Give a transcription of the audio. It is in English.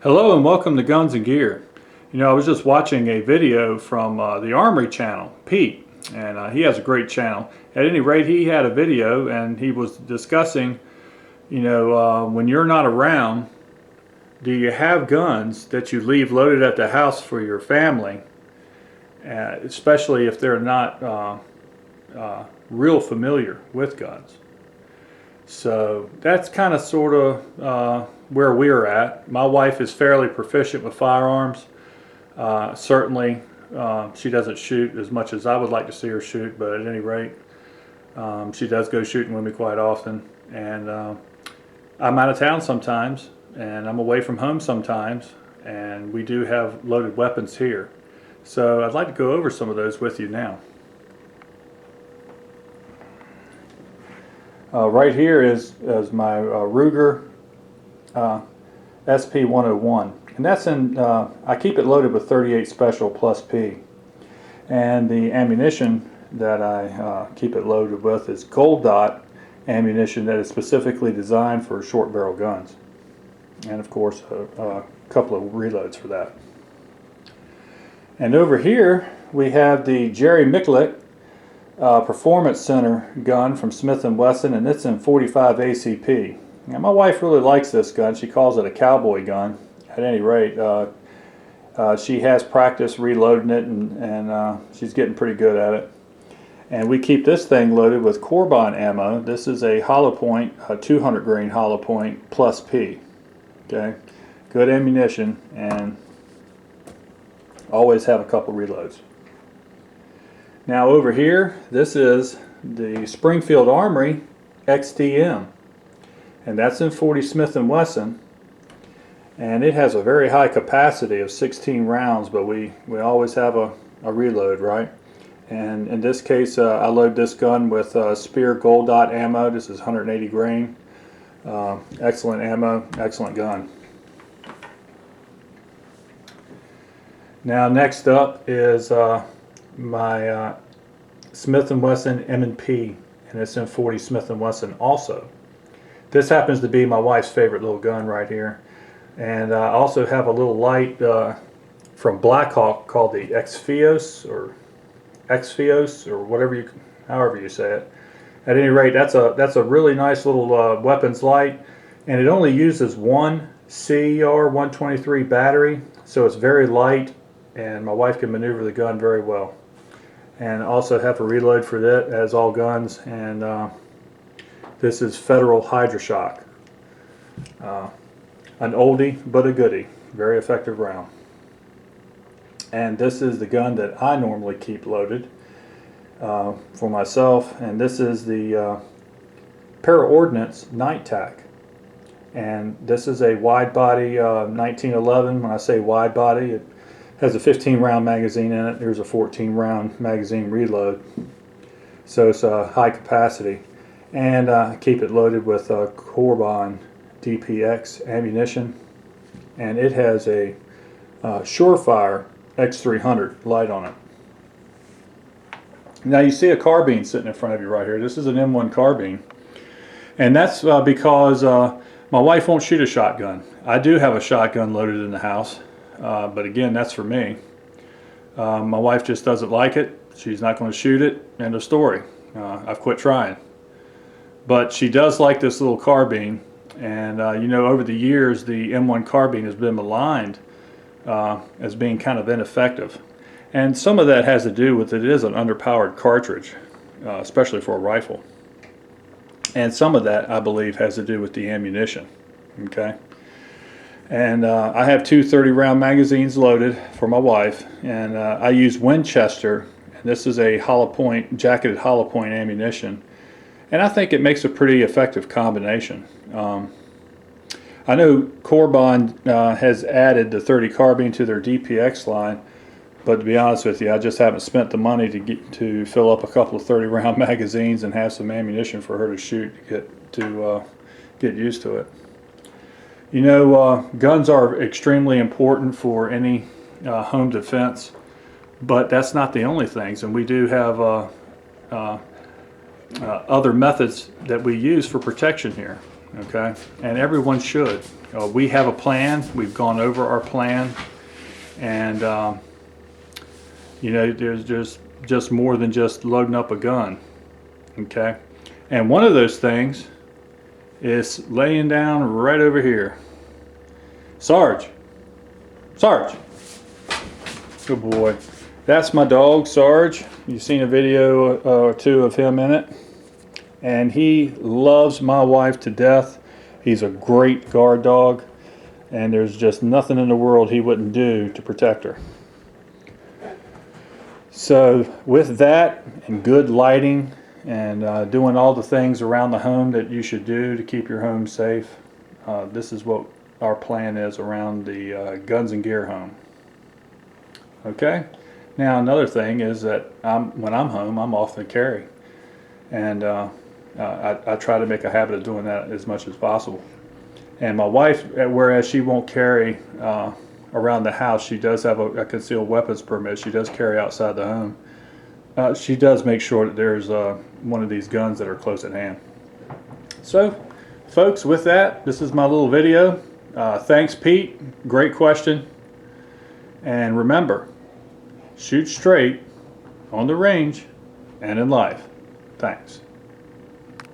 Hello and welcome to Guns and Gear. You know, I was just watching a video from the Armory channel, Pete, and he has a great channel. At any rate, he had a video and he was discussing, when you're not around, do you have guns that you leave loaded at the house for your family, especially if they're not real familiar with guns. So that's kind of sort of where we're at. My wife is fairly proficient with firearms. Certainly she doesn't shoot as much as I would like to see her shoot, but at any rate she does go shooting with me quite often. And I'm out of town sometimes and I'm away from home sometimes, and we do have loaded weapons here. So I'd like to go over some of those with you now. Right here is my Ruger SP101, and that's in. I keep it loaded with 38 Special plus P, and the ammunition that I keep it loaded with is gold dot ammunition that is specifically designed for short barrel guns, and of course a couple of reloads for that. And over here we have the Miculek Performance Center gun from Smith & Wesson, and it's in 45 ACP. Now, my wife really likes this gun. She calls it a cowboy gun. At any rate, she has practice reloading it, and she's getting pretty good at it. And we keep this thing loaded with Carbine ammo. This is a hollow point, a 200 grain hollow point plus P. Okay, good ammunition, and always have a couple reloads. Now over here, this is the Springfield Armory XTM, and that's in 40 Smith & Wesson, and it has a very high capacity of 16 rounds, but we always have a reload, right? And in this case I load this gun with Spear Gold Dot ammo. This is 180 grain. Excellent ammo, excellent gun. Now next up is my Smith & Wesson M&P, and it's in 40 Smith & Wesson also. This happens to be my wife's favorite little gun right here. And I also have a little light from Blackhawk called the Xfios or whatever however you say it. At any rate, that's a really nice little weapons light, and it only uses one CER 123 battery, so it's very light, and my wife can maneuver the gun very well. And also have a reload for that, as all guns. And this is Federal Hydroshock. An oldie but a goodie. Very effective round. And this is the gun that I normally keep loaded for myself. And this is the Ordnance Nite-Tac. And this is a wide body 1911. When I say wide body, it has a 15 round magazine in it. There's a 14 round magazine reload, so it's a high capacity. And keep it loaded with Carbine DPX ammunition, and it has a Surefire X300 light on it. Now you see a carbine sitting in front of you right here. This is an M1 carbine, and that's because my wife won't shoot a shotgun. I do have a shotgun loaded in the house. But again, that's for me. My wife just doesn't like it. She's not going to shoot it. End of story. I've quit trying. But she does like this little carbine, and over the years the M1 carbine has been maligned as being kind of ineffective, and some of that has to do with it is an underpowered cartridge, especially for a rifle, and some of that I believe has to do with the ammunition. Okay. And I have two 30 round magazines loaded for my wife, and I use Winchester, and this is a hollow point, jacketed hollow point ammunition, and I think it makes a pretty effective combination. I know Carbine has added the 30 carbine to their DPX line, but to be honest with you, I just haven't spent the money to fill up a couple of 30 round magazines and have some ammunition for her to shoot to get used to it. Guns are extremely important for any home defense, but that's not the only things, and we do have other methods that we use for protection here. okay? And everyone should. We have a plan. We've gone over our plan, and you know, there's just more than just loading up a gun, okay? And one of those things is laying down right over here. Sarge. Sarge. Good boy. That's my dog, Sarge. You've seen a video or two of him in it. And he loves my wife to death. He's a great guard dog. And there's just nothing in the world he wouldn't do to protect her. So with that and good lighting and doing all the things around the home that you should do to keep your home safe, this is what our plan is around the Guns and Gear home. Okay? Now another thing is that when I'm home, I'm off the carry. And I try to make a habit of doing that as much as possible. And my wife, whereas she won't carry around the house, she does have a concealed weapons permit. She does carry outside the home. She does make sure that there's one of these guns that are close at hand. So, folks, with that, this is my little video. Thanks, Pete. Great question. And remember, shoot straight on the range and in life. Thanks.